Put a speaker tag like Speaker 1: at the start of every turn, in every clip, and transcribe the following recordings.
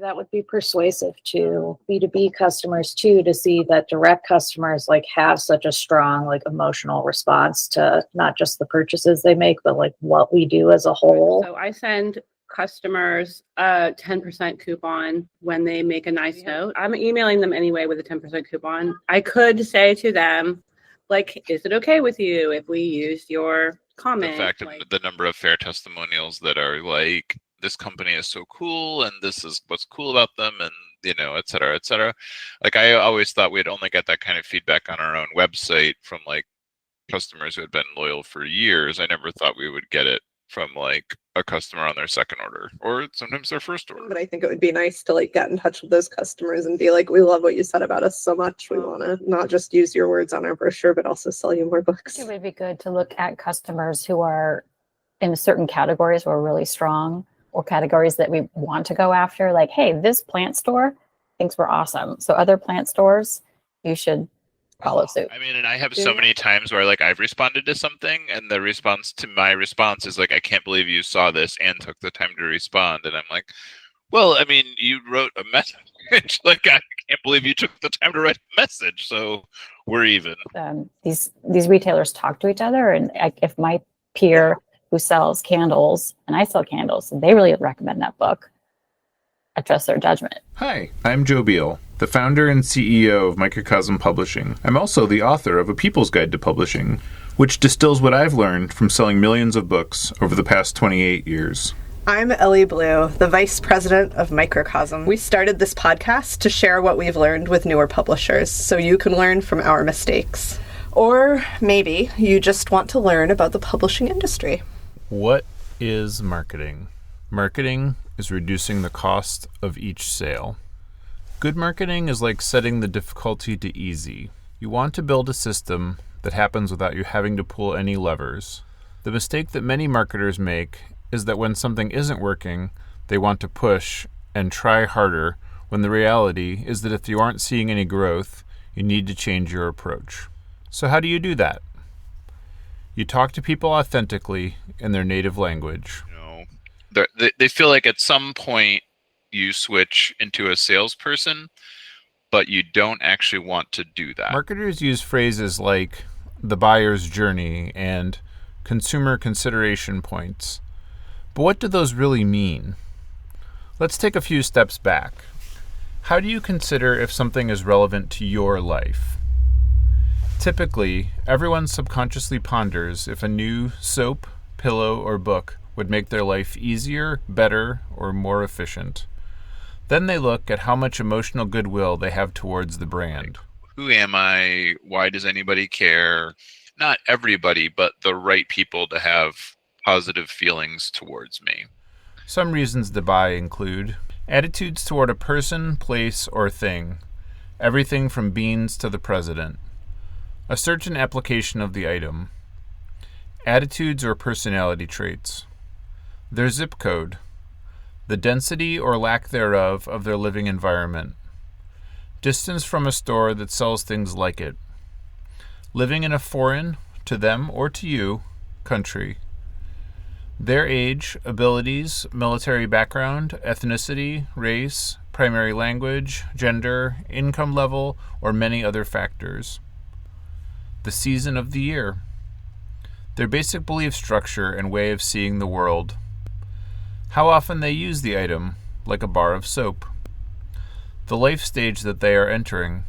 Speaker 1: that would be persuasive to B2B customers too, to see that direct customers like have such a strong like emotional response to not just the purchases they make, but like what we do as a whole.
Speaker 2: So I send customers a 10% coupon when they make a nice note. I'm emailing them anyway with a 10% coupon. I could say to them, like, is it okay with you if we use your comment?
Speaker 3: The fact of the number of fair testimonials that are like, this company is so cool and this is what's cool about them, and et cetera, et cetera. Like, I always thought we'd only get that kind of feedback on our own website from like customers who had been loyal for years. I never thought we would get it from like a customer on their second order or sometimes their first order.
Speaker 4: But I think it would be nice to like get in touch with those customers and be like, we love what you said about us so much. We want to not just use your words on our brochure, but also sell you more books.
Speaker 5: It would be good to look at customers who are in certain categories who are really strong, or categories that we want to go after. Like, hey, this plant store thinks we're awesome, so other plant stores, you should follow suit.
Speaker 3: I mean, and I have so many times where like I've responded to something and the response to my response is like, I can't believe you saw this and took the time to respond. And I'm like, well, I mean, you wrote a message. Like, I can't believe you took the time to write a message. So we're even.
Speaker 5: These retailers talk to each other, and if my peer who sells candles and I sell candles, and they really recommend that book, I trust their judgment.
Speaker 6: Hi, I'm Joe Beal, the founder and CEO of Microcosm Publishing. I'm also the author of A People's Guide to Publishing, which distills what I've learned from selling millions of books over the past 28 years.
Speaker 4: I'm Ellie Blue, the vice president of Microcosm. We started this podcast to share what we've learned with newer publishers, so you can learn from our mistakes. Or maybe you just want to learn about the publishing industry.
Speaker 6: What is marketing? Marketing is reducing the cost of each sale. Good marketing is like setting the difficulty to easy. You want to build a system that happens without you having to pull any levers. The mistake that many marketers make is that when something isn't working, they want to push and try harder, when the reality is that if you aren't seeing any growth, you need to change your approach. So how do you do that? You talk to people authentically in their native language.
Speaker 3: They feel like at some point you switch into a salesperson, but you don't actually want to do that.
Speaker 6: Marketers use phrases like the buyer's journey and consumer consideration points. But what do those really mean? Let's take a few steps back. How do you consider if something is relevant to your life? Typically, everyone subconsciously ponders if a new soap, pillow, or book would make their life easier, better, or more efficient. Then they look at how much emotional goodwill they have towards the brand.
Speaker 3: Who am I? Why does anybody care? Not everybody, but the right people to have positive feelings towards me.
Speaker 6: Some reasons to buy include attitudes toward a person, place, or thing. Everything from beans to the president. A certain application of the item. Attitudes or personality traits. Their zip code. The density or lack thereof of their living environment. Distance from a store that sells things like it. Living in a foreign, to them or to you, country. Their age, abilities, military background, ethnicity, race, primary language, gender, income level, or many other factors. The season of the year. Their basic belief structure and way of seeing the world. How often they use the item, like a bar of soap. The life stage that they are entering.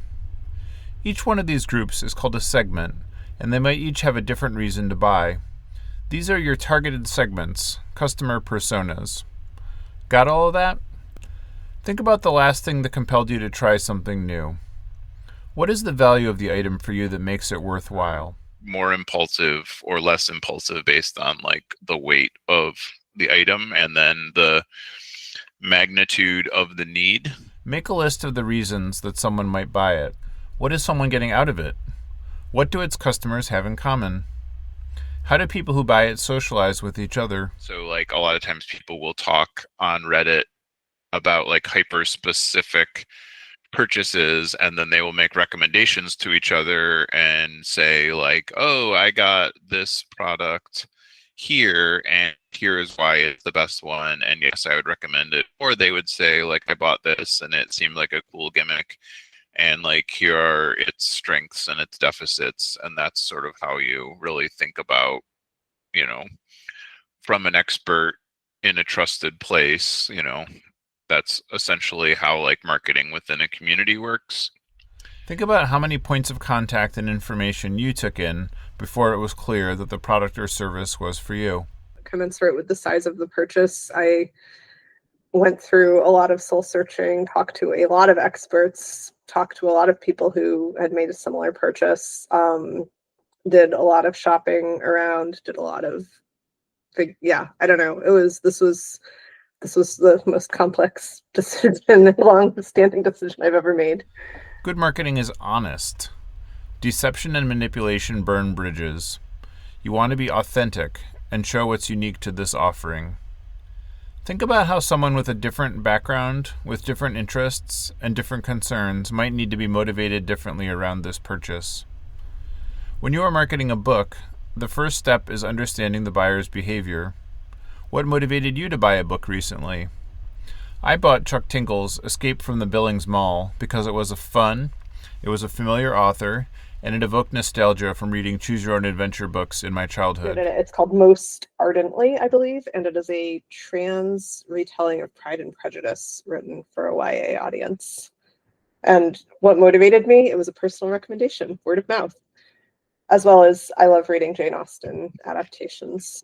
Speaker 6: Each one of these groups is called a segment, and they might each have a different reason to buy. These are your targeted segments, customer personas. Got all of that? Think about the last thing that compelled you to try something new. What is the value of the item for you that makes it worthwhile?
Speaker 3: More impulsive or less impulsive based on like the weight of the item and then the magnitude of the need.
Speaker 6: Make a list of the reasons that someone might buy it. What is someone getting out of it? What do its customers have in common? How do people who buy it socialize with each other?
Speaker 3: So like a lot of times people will talk on Reddit about like hyper specific purchases, and then they will make recommendations to each other and say like, oh, I got this product here and here is why it's the best one, and yes, I would recommend it. Or they would say, like, I bought this and it seemed like a cool gimmick, and like here are its strengths and its deficits, and that's sort of how you really think about, you know, from an expert in a trusted place, you know, that's essentially how like marketing within a community works.
Speaker 6: Think about how many points of contact and information you took in before it was clear that the product or service was for you.
Speaker 4: Commensurate with the size of the purchase, I went through a lot of soul searching, talked to a lot of experts, talked to a lot of people who had made a similar purchase, did a lot of shopping around, did a lot of I don't know. This was the most complex decision, long-standing decision I've ever made.
Speaker 6: Good marketing is honest. Deception and manipulation burn bridges. You want to be authentic and show what's unique to this offering. Think about how someone with a different background, with different interests and different concerns might need to be motivated differently around this purchase. When you are marketing a book, the first step is understanding the buyer's behavior. What motivated you to buy a book recently? I bought Chuck Tinkle's Escape from the Billings Mall because it was fun, it was a familiar author, and it evoked nostalgia from reading choose-your-own-adventure books in my childhood.
Speaker 4: It's called Most Ardently, I believe, and it is a trans retelling of Pride and Prejudice written for a YA audience. And what motivated me? It was a personal recommendation, word of mouth, as well as I love reading Jane Austen adaptations.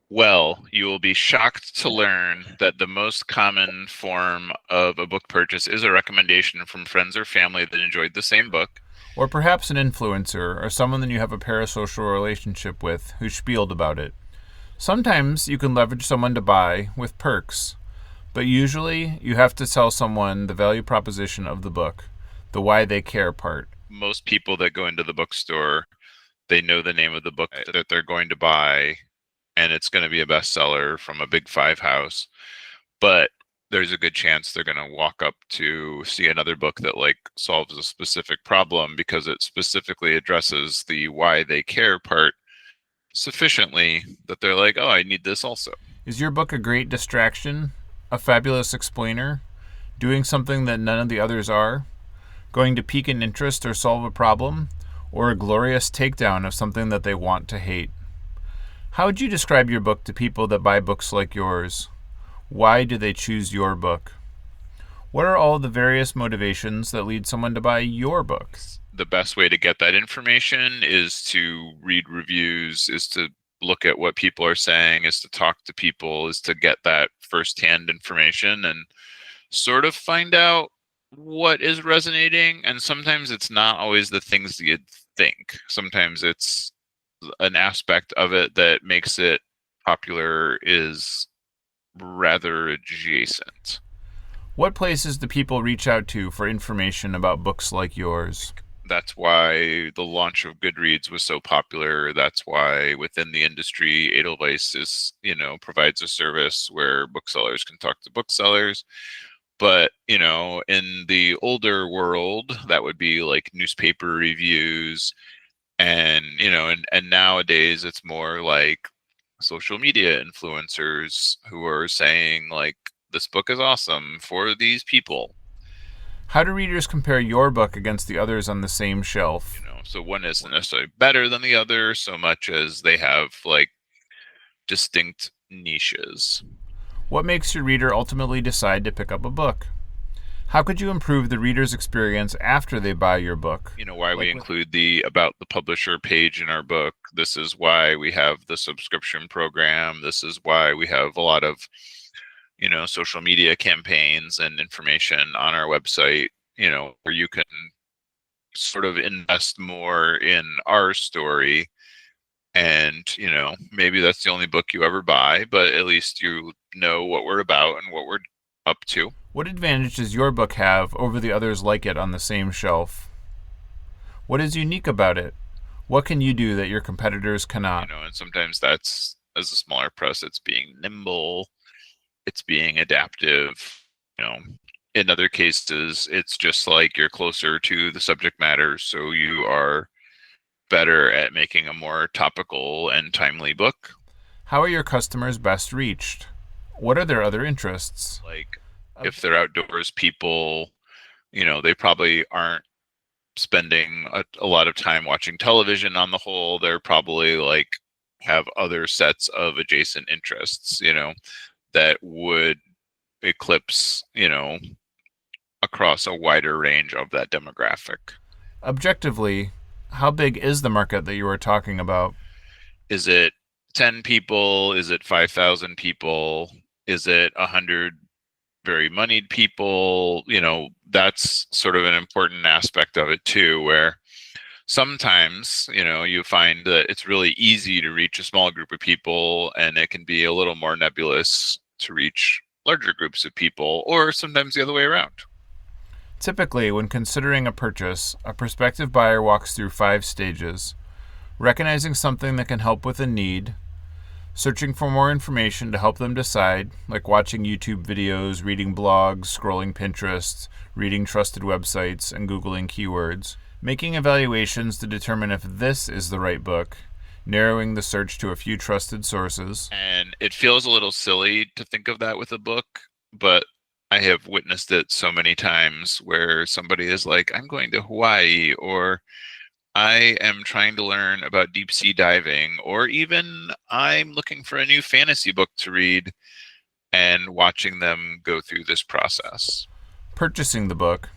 Speaker 3: Well, you will be shocked to learn that the most common form of a book purchase is a recommendation from friends or family that enjoyed the same book.
Speaker 6: Or perhaps an influencer or someone that you have a parasocial relationship with who spieled about it. Sometimes you can leverage someone to buy with perks, but usually you have to tell someone the value proposition of the book, the why they care part.
Speaker 3: Most people that go into the bookstore, they know the name of the book that they're going to buy, and it's going to be a bestseller from a big five house. But there's a good chance they're going to walk up to see another book that like solves a specific problem because it specifically addresses the why they care part sufficiently that they're like, oh, I need this also.
Speaker 6: Is your book a great distraction? A fabulous explainer? Doing something that none of the others are? Going to pique an interest or solve a problem? Or a glorious takedown of something that they want to hate? How would you describe your book to people that buy books like yours? Why do they choose your book? What are all the various motivations that lead someone to buy your book?
Speaker 3: The best way to get that information is to read reviews, is to look at what people are saying, is to talk to people, is to get that firsthand information and sort of find out what is resonating. And sometimes it's not always the things that you'd think. Sometimes it's an aspect of it that makes it popular is rather adjacent.
Speaker 6: What places do people reach out to for information about books like yours?
Speaker 3: That's why the launch of Goodreads was so popular. That's why within the industry, Edelweiss is, provides a service where booksellers can talk to booksellers. But, in the older world, that would be like newspaper reviews. And, and nowadays it's more like social media influencers who are saying like, this book is awesome for these people.
Speaker 6: How do readers compare your book against the others on the same shelf?
Speaker 3: So one isn't necessarily better than the other so much as they have like distinct niches.
Speaker 6: What makes your reader ultimately decide to pick up a book? How could you improve the reader's experience after they buy your book?
Speaker 3: Why we include the About the Publisher page in our book. This is why we have the subscription program. This is why we have a lot of, social media campaigns and information on our website, where you can sort of invest more in our story. And, maybe that's the only book you ever buy, but at least you know what we're about and what we're up to.
Speaker 6: What advantage does your book have over the others like it on the same shelf? What is unique about it? What can you do that your competitors cannot?
Speaker 3: And sometimes that's, as a smaller press, it's being nimble, it's being adaptive. In other cases, it's just like you're closer to the subject matter, so you are better at making a more topical and timely book.
Speaker 6: How are your customers best reached? What are their other interests?
Speaker 3: Like, if they're outdoors people, they probably aren't spending a lot of time watching television on the whole. They're probably like have other sets of adjacent interests, that would eclipse, across a wider range of that demographic.
Speaker 6: Objectively, how big is the market that you are talking about?
Speaker 3: Is it 10 people? Is it 5,000 people? Is it 100 very moneyed people? That's sort of an important aspect of it too, where sometimes, you find that it's really easy to reach a small group of people, and it can be a little more nebulous to reach larger groups of people, or sometimes the other way around.
Speaker 6: Typically, when considering a purchase, a prospective buyer walks through 5 stages: recognizing something that can help with a need, searching for more information to help them decide, like watching YouTube videos, reading blogs, scrolling Pinterest, reading trusted websites, and Googling keywords, making evaluations to determine if this is the right book, narrowing the search to a few trusted sources.
Speaker 3: And it feels a little silly to think of that with a book, but I have witnessed it so many times where somebody is like, I'm going to Hawaii, or I am trying to learn about deep sea diving, or even I'm looking for a new fantasy book to read, and watching them go through this process.
Speaker 6: Purchasing the book,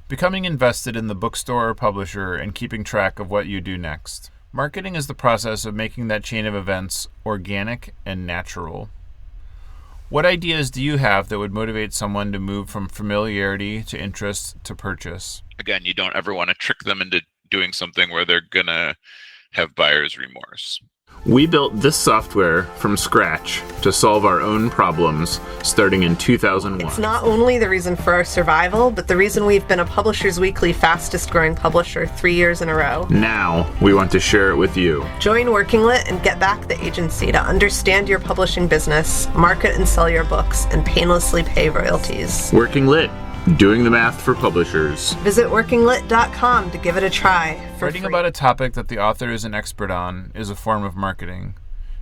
Speaker 6: becoming invested in the bookstore or publisher, and keeping track of what you do next. Marketing is the process of making that chain of events organic and natural. What ideas do you have that would motivate someone to move from familiarity to interest to purchase?
Speaker 3: Again, you don't ever want to trick them into doing something where they're going to have buyer's remorse.
Speaker 6: We built this software from scratch to solve our own problems starting in 2001.
Speaker 4: It's not only the reason for our survival, but the reason we've been a Publishers Weekly fastest growing publisher 3 years in a row.
Speaker 6: Now we want to share it with you.
Speaker 4: Join Working Lit and get back the agency to understand your publishing business, market and sell your books, and painlessly pay royalties.
Speaker 6: Working Lit, doing the math for publishers.
Speaker 4: Visit workinglit.com to give it a try.
Speaker 6: Writing about a topic that the author is an expert on is a form of marketing.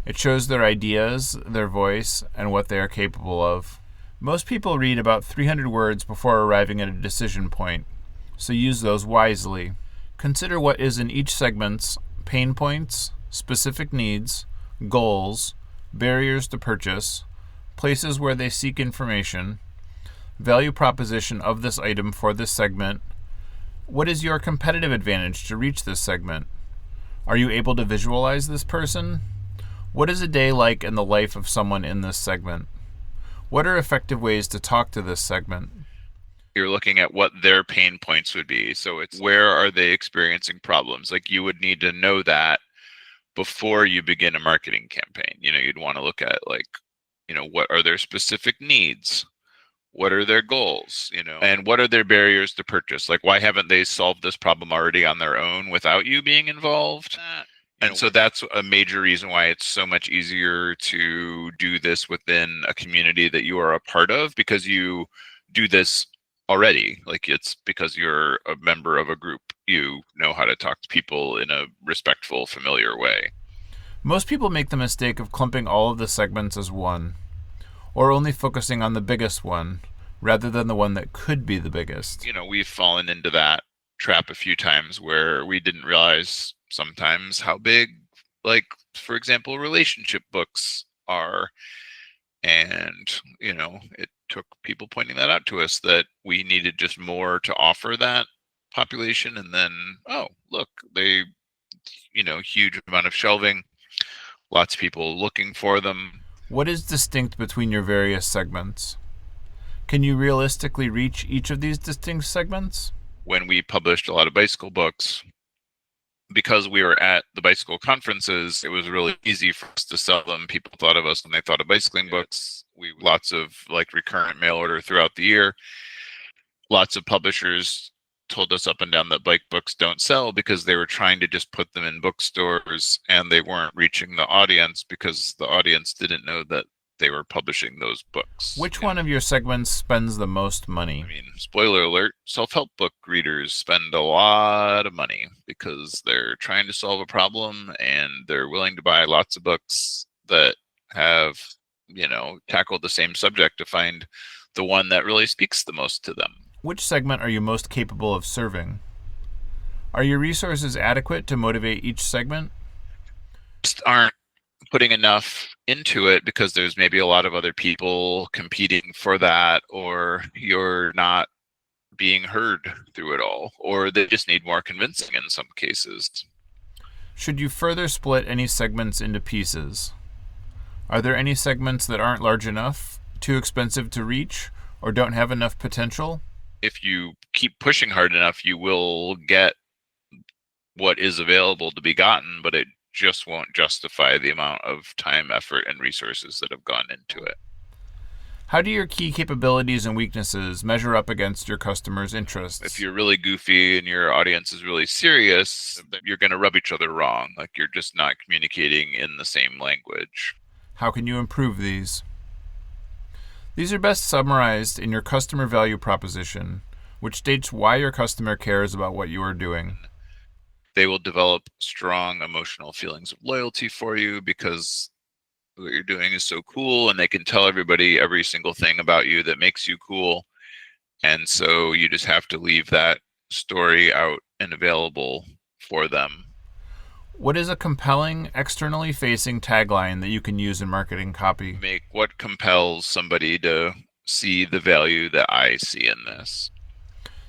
Speaker 6: It shows their ideas, their voice, and what they are capable of. Most people read about 300 words before arriving at a decision point, so use those wisely. Consider what is in each segment's pain points, specific needs, goals, barriers to purchase, places where they seek information, value proposition of this item for this segment. What is your competitive advantage to reach this segment? Are you able to visualize this person? What is a day like in the life of someone in this segment? What are effective ways to talk to this segment?
Speaker 3: You're looking at what their pain points would be. So it's where are they experiencing problems? Like, you would need to know that before you begin a marketing campaign. You'd want to look at what are their specific needs? What are their goals, and what are their barriers to purchase? Like, why haven't they solved this problem already on their own without you being involved? And so that's a major reason why it's so much easier to do this within a community that you are a part of, because you do this already. Like, it's because you're a member of a group. You know how to talk to people in a respectful, familiar way.
Speaker 6: Most people make the mistake of clumping all of the segments as one, or only focusing on the biggest one, rather than the one that could be the biggest.
Speaker 3: We've fallen into that trap a few times where we didn't realize sometimes how big, like, for example, relationship books are. And, it took people pointing that out to us, that we needed just more to offer that population. And then, oh, look, they, huge amount of shelving, lots of people looking for them.
Speaker 6: What is distinct between your various segments? Can you realistically reach each of these distinct segments?
Speaker 3: When we published a lot of bicycle books, because we were at the bicycle conferences, it was really easy for us to sell them. People thought of us when they thought of bicycling books. We lots of recurrent mail order throughout the year. Lots of publishers told us up and down that bike books don't sell because they were trying to just put them in bookstores, and they weren't reaching the audience because the audience didn't know that they were publishing those books.
Speaker 6: Which one of your segments spends the most money?
Speaker 3: Spoiler alert, self-help book readers spend a lot of money because they're trying to solve a problem and they're willing to buy lots of books that have, tackled the same subject to find the one that really speaks the most to them.
Speaker 6: Which segment are you most capable of serving? Are your resources adequate to motivate each segment?
Speaker 3: Just aren't putting enough into it because there's maybe a lot of other people competing for that, or you're not being heard through it all, or they just need more convincing in some cases.
Speaker 6: Should you further split any segments into pieces? Are there any segments that aren't large enough, too expensive to reach, or don't have enough potential?
Speaker 3: If you keep pushing hard enough, you will get what is available to be gotten, but it just won't justify the amount of time, effort, and resources that have gone into it.
Speaker 6: How do your key capabilities and weaknesses measure up against your customers' interests?
Speaker 3: If you're really goofy and your audience is really serious, you're going to rub each other wrong. Like, you're just not communicating in the same language.
Speaker 6: How can you improve these? These are best summarized in your customer value proposition, which states why your customer cares about what you are doing.
Speaker 3: They will develop strong emotional feelings of loyalty for you because what you're doing is so cool, and they can tell everybody every single thing about you that makes you cool. And so you just have to leave that story out and available for them.
Speaker 6: What is a compelling, externally facing tagline that you can use in marketing copy?
Speaker 3: Make what compels somebody to see the value that I see in this.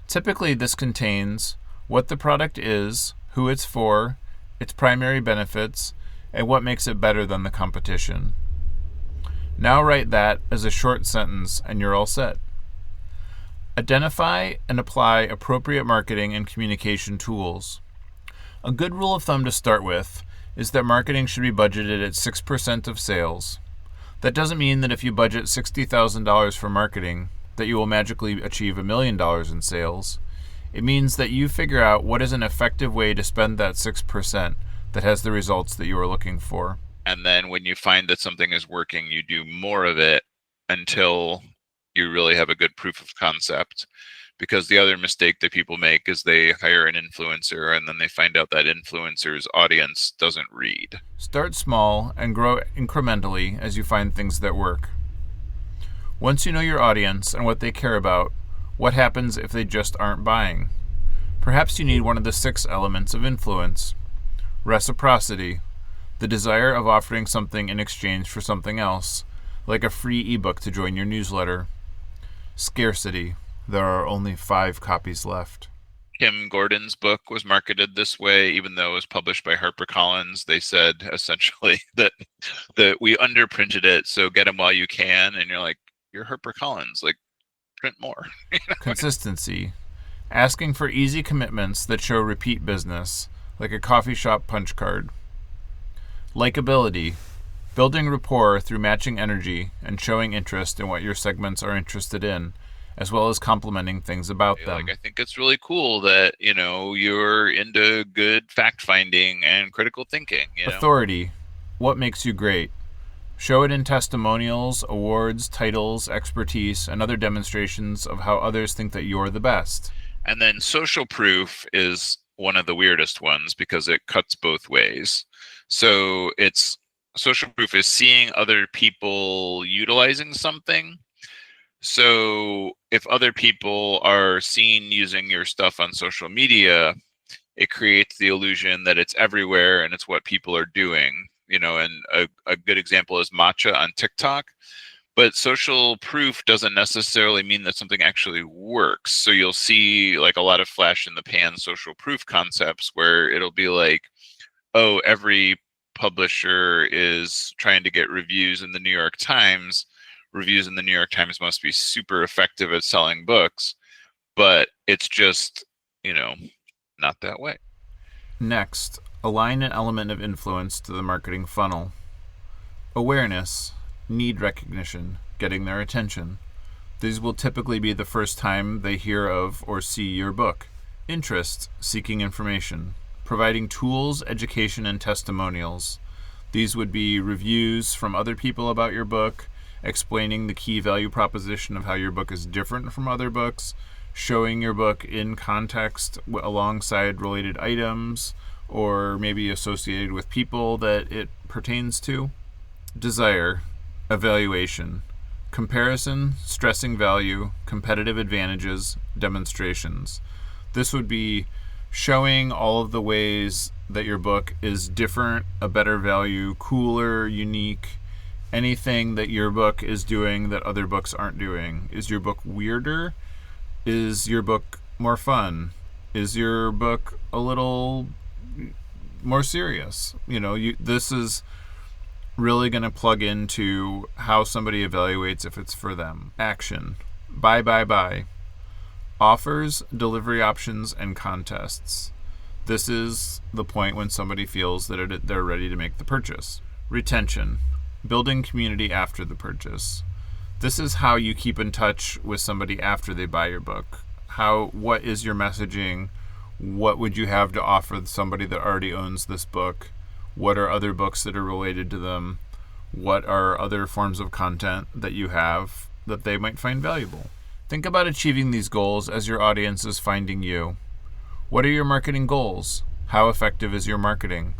Speaker 6: Typically, this contains what the product is, who it's for, its primary benefits, and what makes it better than the competition. Now write that as a short sentence and you're all set. Identify and apply appropriate marketing and communication tools. A good rule of thumb to start with is that marketing should be budgeted at 6% of sales. That doesn't mean that if you budget $60,000 for marketing, that you will magically achieve $1 million in sales. It means that you figure out what is an effective way to spend that 6% that has the results that you are looking for.
Speaker 3: And then when you find that something is working, you do more of it until you really have a good proof of concept. Because the other mistake that people make is they hire an influencer and then they find out that influencer's audience doesn't read.
Speaker 6: Start small and grow incrementally as you find things that work. Once you know your audience and what they care about, what happens if they just aren't buying? Perhaps you need one of the 6 elements of influence. Reciprocity, the desire of offering something in exchange for something else, like a free ebook to join your newsletter. Scarcity, there are only 5 copies left.
Speaker 3: Kim Gordon's book was marketed this way, even though it was published by HarperCollins. They said essentially that we underprinted it, so get them while you can. And you're like, you're HarperCollins, like, print more.
Speaker 6: Consistency, asking for easy commitments that show repeat business, like a coffee shop punch card. Likability, building rapport through matching energy and showing interest in what your segments are interested in, as well as complimenting things about them.
Speaker 3: Like, I think it's really cool that, you're into good fact-finding and critical thinking.
Speaker 6: Authority, what makes you great? Show it in testimonials, awards, titles, expertise, and other demonstrations of how others think that you're the best.
Speaker 3: And then social proof is one of the weirdest ones because it cuts both ways. So social proof is seeing other people utilizing something. So if other people are seen using your stuff on social media, it creates the illusion that it's everywhere and it's what people are doing. And a good example is matcha on TikTok. But social proof doesn't necessarily mean that something actually works. So you'll see like a lot of flash in the pan social proof concepts where it'll be like, oh, every publisher is trying to get reviews in the New York Times. Reviews in the New York Times must be super effective at selling books. But it's just, not that way.
Speaker 6: Next, align an element of influence to the marketing funnel. Awareness, need recognition, getting their attention. These will typically be the first time they hear of or see your book. Interest, seeking information, providing tools, education, and testimonials. These would be reviews from other people about your book, explaining the key value proposition of how your book is different from other books, showing your book in context alongside related items, or maybe associated with people that it pertains to. desire, evaluation, comparison, stressing value, competitive advantages, demonstrations. This would be showing all of the ways that your book is different, a better value, cooler, unique, anything that your book is doing that other books aren't doing. Is your book weirder? Is your book more fun? Is your book a little more serious? This is really going to plug into how somebody evaluates if it's for them. Action. Buy. Offers, delivery options, and contests. This is the point when somebody feels that they're ready to make the purchase. Retention. Building community after the purchase. This is how you keep in touch with somebody after they buy your book. What is your messaging? What would you have to offer somebody that already owns this book? What are other books that are related to them? What are other forms of content that you have that they might find valuable? Think about achieving these goals as your audience is finding you. What are your marketing goals? How effective is your marketing?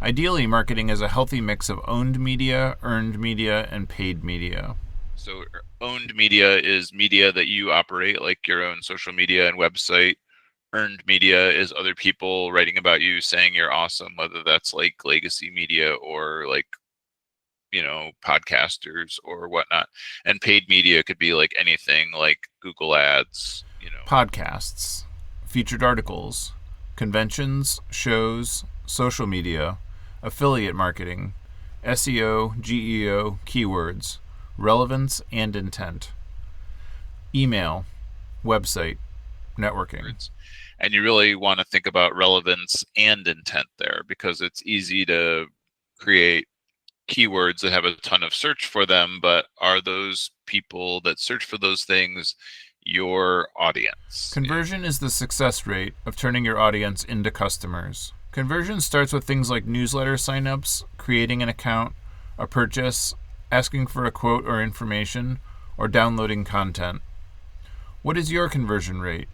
Speaker 6: Ideally, marketing is a healthy mix of owned media, earned media, and paid media.
Speaker 3: So owned media is media that you operate, like your own social media and website. Earned media is other people writing about you, saying you're awesome, whether that's like legacy media or like, podcasters or whatnot. And paid media could be like anything like Google ads,
Speaker 6: Podcasts, featured articles, conventions, shows, social media, affiliate marketing, SEO, GEO, keywords, relevance and intent, email, website, networking.
Speaker 3: And you really want to think about relevance and intent there, because it's easy to create keywords that have a ton of search for them, but are those people that search for those things your audience?
Speaker 6: Conversion is the success rate of turning your audience into customers. Conversion starts with things like newsletter signups, creating an account, a purchase, asking for a quote or information, or downloading content. What is your conversion rate?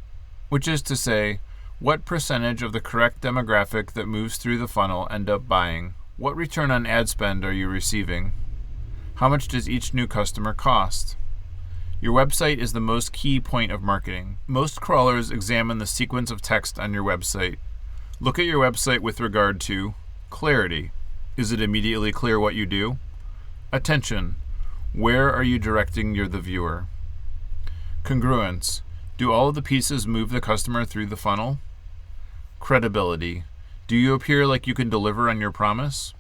Speaker 6: Which is to say, what percentage of the correct demographic that moves through the funnel end up buying? What return on ad spend are you receiving? How much does each new customer cost? Your website is the most key point of marketing. Most crawlers examine the sequence of text on your website. Look at your website with regard to clarity. Is it immediately clear what you do? Attention. Where are you directing the viewer? Congruence. Do all of the pieces move the customer through the funnel? Credibility. Do you appear like you can deliver on your promise?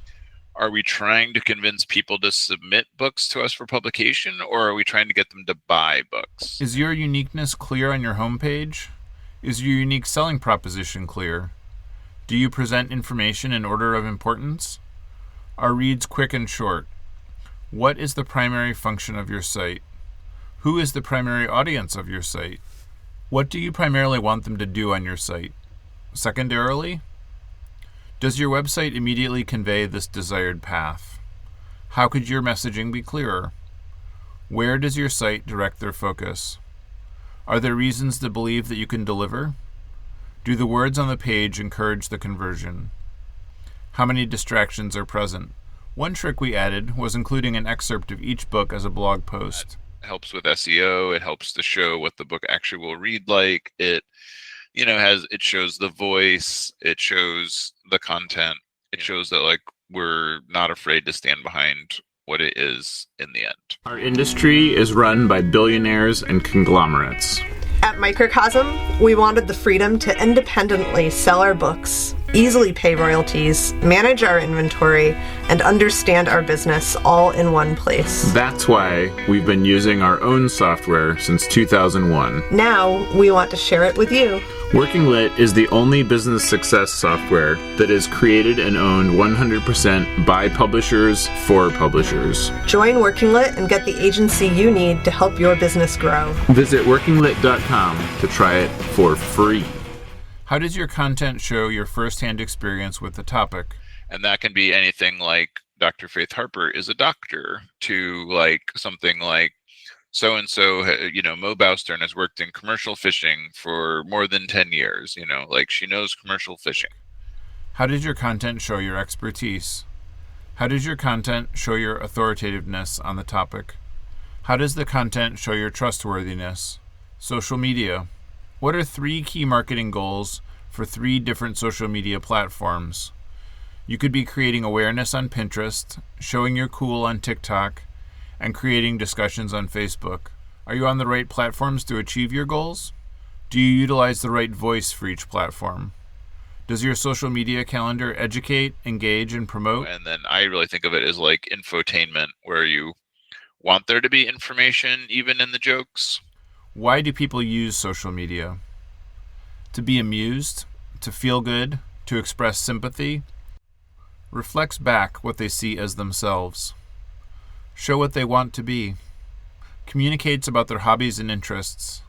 Speaker 3: Are we trying to convince people to submit books to us for publication, or are we trying to get them to buy books?
Speaker 6: Is your uniqueness clear on your homepage? Is your unique selling proposition clear? Do you present information in order of importance? Are reads quick and short? What is the primary function of your site? Who is the primary audience of your site? What do you primarily want them to do on your site? Secondarily, does your website immediately convey this desired path? How could your messaging be clearer? Where does your site direct their focus? Are there reasons to believe that you can deliver? Do the words on the page encourage the conversion? How many distractions are present? One trick we added was including an excerpt of each book as a blog post.
Speaker 3: It helps with SEO. It helps to show what the book actually will read like. It shows the voice. It shows the content. It shows that like we're not afraid to stand behind what it is in the end.
Speaker 6: Our industry is run by billionaires and conglomerates.
Speaker 4: At Microcosm, we wanted the freedom to independently sell our books, easily pay royalties, manage our inventory, and understand our business all in one place.
Speaker 6: That's why we've been using our own software since 2001.
Speaker 4: Now, we want to share it with you.
Speaker 6: Working Lit is the only business success software that is created and owned 100% by publishers for publishers.
Speaker 4: Join Working Lit and get the agency you need to help your business grow.
Speaker 6: Visit workinglit.com to try it for free. How does your content show your firsthand experience with the topic?
Speaker 3: And that can be anything like Dr. Faith Harper is a doctor, to like something like so-and-so, Mo Boustern has worked in commercial fishing for more than 10 years, like she knows commercial fishing.
Speaker 6: How does your content show your expertise? How does your content show your authoritativeness on the topic? How does the content show your trustworthiness? Social media. What are 3 key marketing goals for 3 different social media platforms? You could be creating awareness on Pinterest, showing you're cool on TikTok, and creating discussions on Facebook. Are you on the right platforms to achieve your goals? Do you utilize the right voice for each platform? Does your social media calendar educate, engage, and promote?
Speaker 3: And then I really think of it as like infotainment, where you want there to be information even in the jokes.
Speaker 6: Why do people use social media? To be amused, to feel good, to express sympathy. Reflects back what they see as themselves. Show what they want to be. Communicates about their hobbies and interests.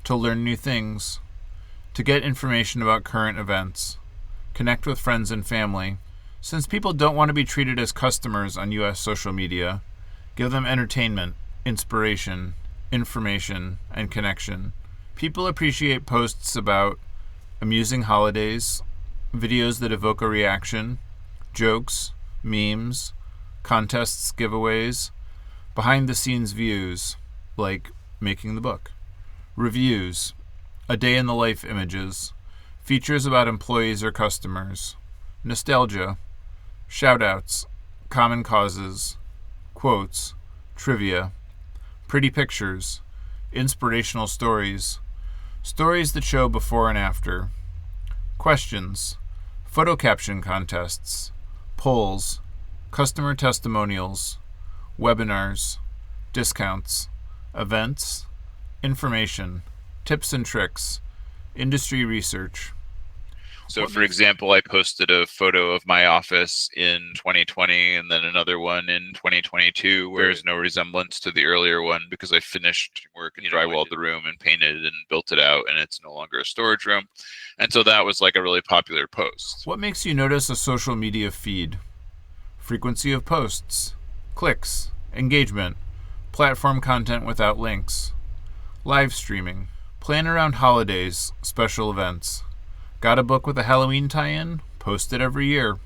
Speaker 6: To learn new things. To get information about current events. Connect with friends and family. Since people don't want to be treated as customers on U.S. social media, give them entertainment, inspiration, information, and connection. People appreciate posts about amusing holidays, videos that evoke a reaction, jokes, memes, contests, giveaways, behind-the-scenes views, like making the book, reviews, a day in the life images, features about employees or customers, nostalgia, shout-outs, common causes, quotes, trivia, pretty pictures, inspirational stories, stories that show before and after, questions, photo caption contests, polls, customer testimonials, webinars, discounts, events, information, tips and tricks, industry research.
Speaker 3: So, for example, I posted a photo of my office in 2020 and then another one in 2022 where there's no resemblance to the earlier one because I finished work and drywalled the room and painted and built it out, and it's no longer a storage room. And so that was like a really popular post.
Speaker 6: What makes you notice a social media feed? Frequency of posts, clicks, engagement, platform content without links, live streaming, plan around holidays, special events. Got a book with a Halloween tie-in? Post it every year.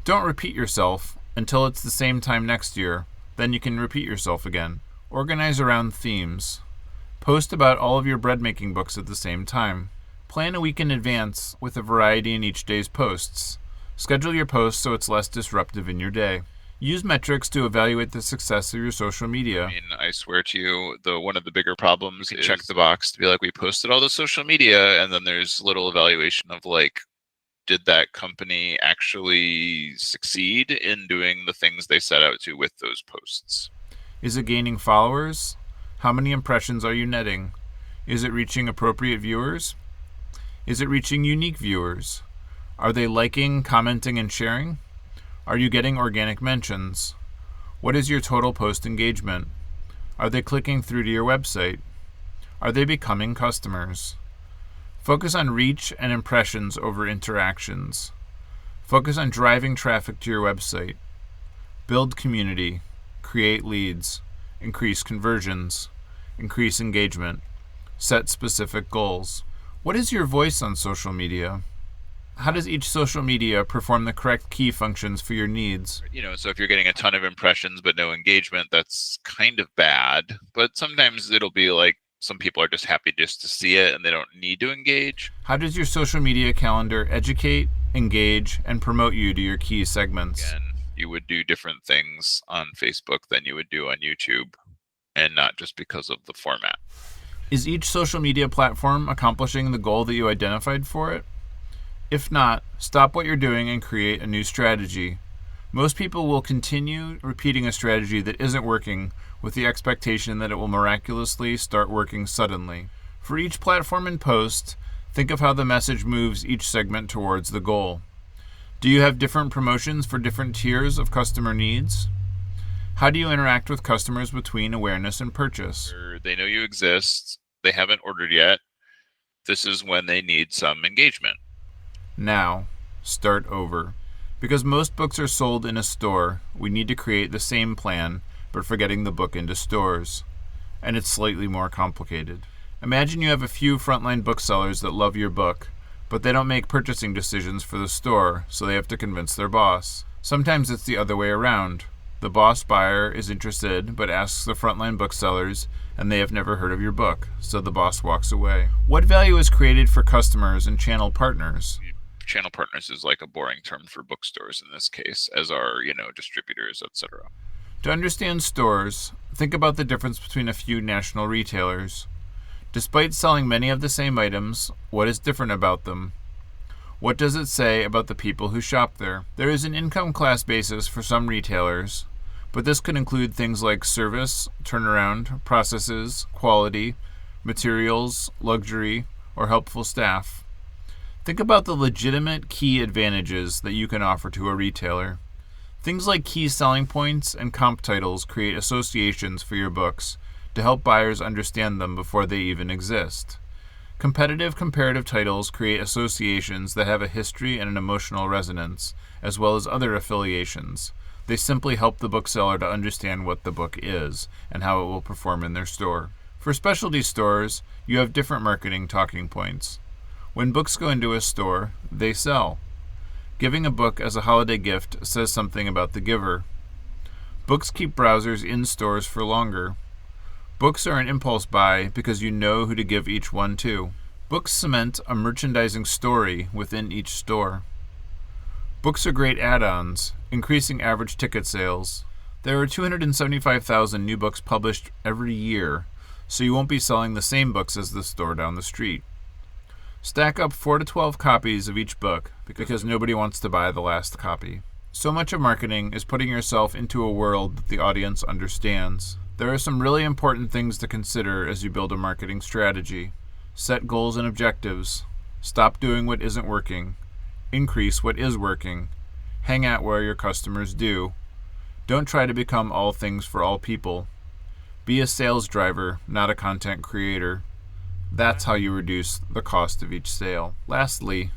Speaker 6: Don't repeat yourself until it's the same time next year. Then you can repeat yourself again. Organize around themes. Post about all of your bread-making books at the same time. Plan a week in advance with a variety in each day's posts. Schedule your posts so it's less disruptive in your day. Use metrics to evaluate the success of your social media.
Speaker 3: I mean, I swear to you, one of the bigger problems is check the box to be like, we posted all the social media, and then there's little evaluation of like, did that company actually succeed in doing the things they set out to with those posts?
Speaker 6: Is it gaining followers? How many impressions are you netting? Is it reaching appropriate viewers? Is it reaching unique viewers? Are they liking, commenting, and sharing? Are you getting organic mentions? What is your total post engagement? Are they clicking through to your website? Are they becoming customers? Focus on reach and impressions over interactions. Focus on driving traffic to your website. Build community. Create leads. Increase conversions. Increase engagement. Set specific goals. What is your voice on social media? How does each social media perform the correct key functions for your needs?
Speaker 3: You know, so if you're getting a ton of impressions but no engagement, that's kind of bad. But sometimes it'll be like some people are just happy just to see it and they don't need to engage.
Speaker 6: How does your social media calendar educate, engage, and promote you to your key segments?
Speaker 3: Again, you would do different things on Facebook than you would do on YouTube, and not just because of the format.
Speaker 6: Is each social media platform accomplishing the goal that you identified for it? If not, stop what you're doing and create a new strategy. Most people will continue repeating a strategy that isn't working with the expectation that it will miraculously start working suddenly. For each platform and post, think of how the message moves each segment towards the goal. Do you have different promotions for different tiers of customer needs? How do you interact with customers between awareness and purchase?
Speaker 3: They know you exist. They haven't ordered yet. This is when they need some engagement.
Speaker 6: Now, start over. Because most books are sold in a store, we need to create the same plan, but for getting the book into stores. And it's slightly more complicated. Imagine you have a few frontline booksellers that love your book, but they don't make purchasing decisions for the store, so they have to convince their boss. Sometimes it's the other way around. The boss buyer is interested but asks the frontline booksellers, and they have never heard of your book, so the boss walks away. What value is created for customers and channel partners?
Speaker 3: Channel partners is like a boring term for bookstores in this case, as are, distributors, etc.
Speaker 6: To understand stores, think about the difference between a few national retailers. Despite selling many of the same items, what is different about them? What does it say about the people who shop there? There is an income class basis for some retailers, but this could include things like service, turnaround, processes, quality, materials, luxury, or helpful staff. Think about the legitimate key advantages that you can offer to a retailer. Things like key selling points and comp titles create associations for your books to help buyers understand them before they even exist. Competitive comparative titles create associations that have a history and an emotional resonance, as well as other affiliations. They simply help the bookseller to understand what the book is and how it will perform in their store. For specialty stores, you have different marketing talking points. When books go into a store, they sell. Giving a book as a holiday gift says something about the giver. Books keep browsers in stores for longer. Books are an impulse buy because you know who to give each one to. Books cement a merchandising story within each store. Books are great add-ons, increasing average ticket sales. There are 275,000 new books published every year, so you won't be selling the same books as the store down the street. Stack up 4 to 12 copies of each book because nobody wants to buy the last copy. So much of marketing is putting yourself into a world that the audience understands. There are some really important things to consider as you build a marketing strategy. Set goals and objectives. Stop doing what isn't working. Increase what is working. Hang out where your customers do. Don't try to become all things for all people. Be a sales driver, not a content creator. That's how you reduce the cost of each sale. Lastly,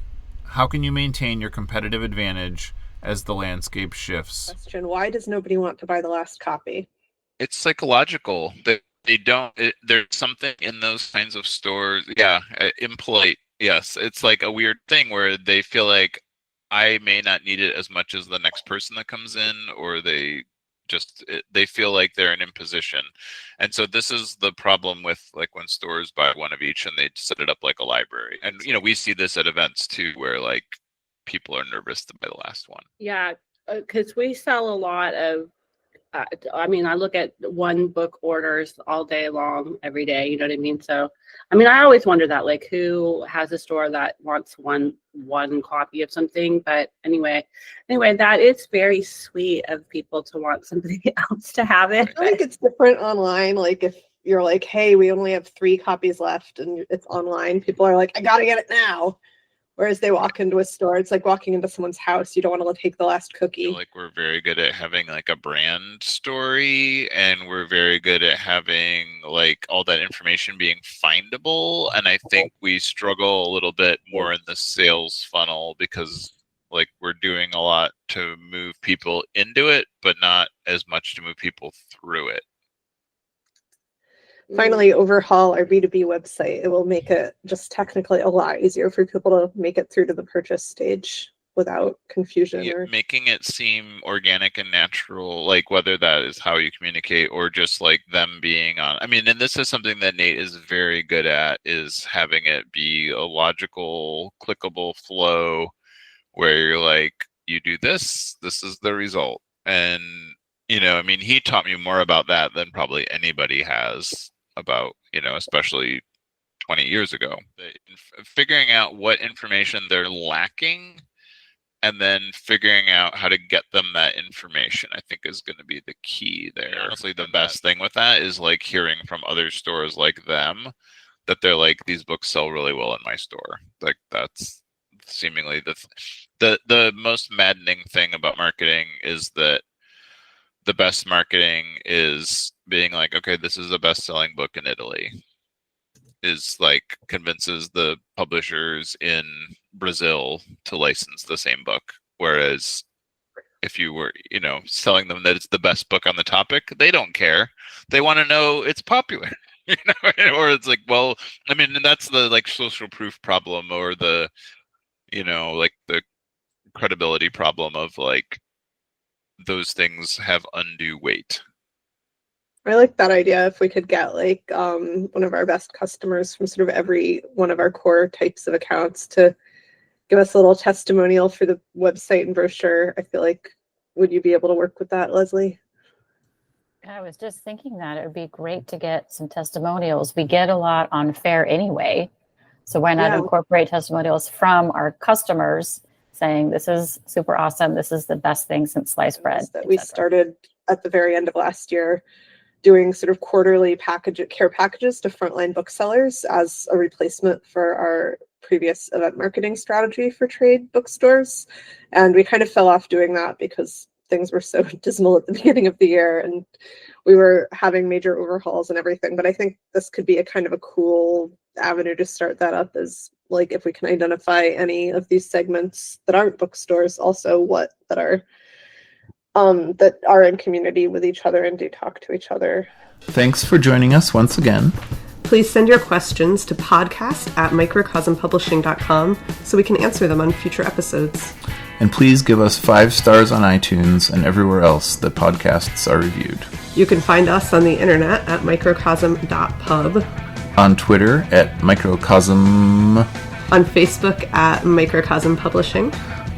Speaker 6: how can you maintain your competitive advantage as the landscape shifts?
Speaker 4: Question: why does nobody want to buy the last copy?
Speaker 3: It's psychological that they don't. There's something in those kinds of stores. Yeah, impolite. Yes, it's like a weird thing where they feel like I may not need it as much as the next person that comes in, or they feel like they're an imposition. And so this is the problem with like when stores buy one of each and they set it up like a library. And we see this at events too, where like people are nervous to buy the last one.
Speaker 2: Yeah, because we sell a lot of I look at one book orders all day long, every day, you know what I mean? So, I always wonder that, like, who has a store that wants one copy of something? But anyway, that is very sweet of people to want somebody else to have it.
Speaker 4: I think it's different online. Like, if you're like, hey, we only have 3 copies left and it's online, people are like, I gotta get it now. Whereas they walk into a store, it's like walking into someone's house. You don't want to take the last cookie.
Speaker 3: I feel like we're very good at having like a brand story, and we're very good at having like all that information being findable. And I think we struggle a little bit more in the sales funnel because like we're doing a lot to move people into it, but not as much to move people through it.
Speaker 4: Finally, overhaul our B2B website. It will make it just technically a lot easier for people to make it through to the purchase stage without confusion.
Speaker 3: Yeah, making it seem organic and natural, like whether that is how you communicate or just like them being on. And this is something that Nate is very good at, is having it be a logical, clickable flow where you're like, you do this is the result. And, he taught me more about that than probably anybody has about, especially 20 years ago. Figuring out what information they're lacking and then figuring out how to get them that information, I think, is going to be the key there. Honestly, the best thing with that is like hearing from other stores like them that they're like, these books sell really well in my store. Like that's seemingly the most maddening thing about marketing, is that the best marketing is being like, okay, this is the best-selling book in Italy, is like convinces the publishers in Brazil to license the same book. Whereas if you were, selling them that it's the best book on the topic, they don't care. They want to know it's popular, or it's like, well, that's the like social proof problem, or the, like the credibility problem of like, those things have undue weight.
Speaker 4: I like that idea. If we could get like one of our best customers from sort of every one of our core types of accounts to give us a little testimonial for the website and brochure, I feel like, would you be able to work with that, Leslie?
Speaker 5: I was just thinking that it would be great to get some testimonials. We get a lot on Fair anyway. So why not incorporate testimonials from our customers saying this is super awesome. This is the best thing since sliced bread.
Speaker 4: That we started at the very end of last year doing sort of quarterly care packages to frontline booksellers as a replacement for our previous event marketing strategy for trade bookstores. And we kind of fell off doing that because things were so dismal at the beginning of the year and we were having major overhauls and everything. But I think this could be a kind of a cool avenue to start that up, is like if we can identify any of these segments that aren't bookstores, also that are in community with each other and do talk to each other.
Speaker 6: Thanks for joining us once again.
Speaker 4: Please send your questions to podcast@microcosmpublishing.com so we can answer them on future episodes.
Speaker 6: And please give us 5 stars on iTunes and everywhere else that podcasts are reviewed.
Speaker 4: You can find us on the internet at microcosm.pub.
Speaker 6: On Twitter at Microcosm.
Speaker 4: On Facebook at Microcosm Publishing.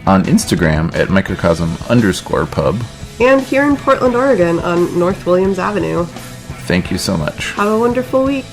Speaker 6: On Instagram at Microcosm_pub.
Speaker 4: And here in Portland, Oregon on North Williams Avenue.
Speaker 6: Thank you so much.
Speaker 4: Have a wonderful week.